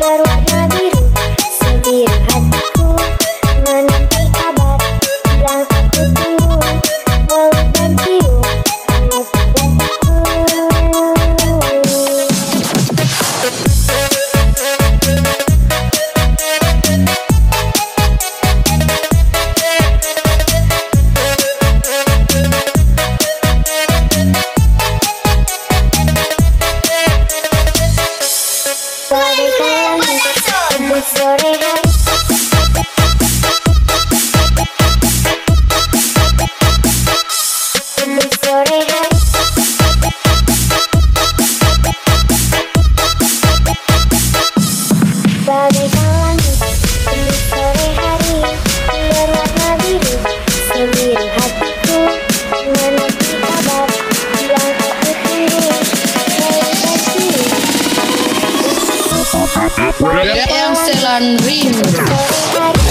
berwarna biru. Sebiru hatiku menanti kabar yang aku tunggu. Bau dan cium hangat untukku. Bagaikan langit tembus sore hari. Tembus sore hari. Bagaikan langit tembus sore hari. Berwarna biru. Sebiru hatiku menanti kabar yang aku tunggu. Bau dan cium Yang Selan Ring. sore hari.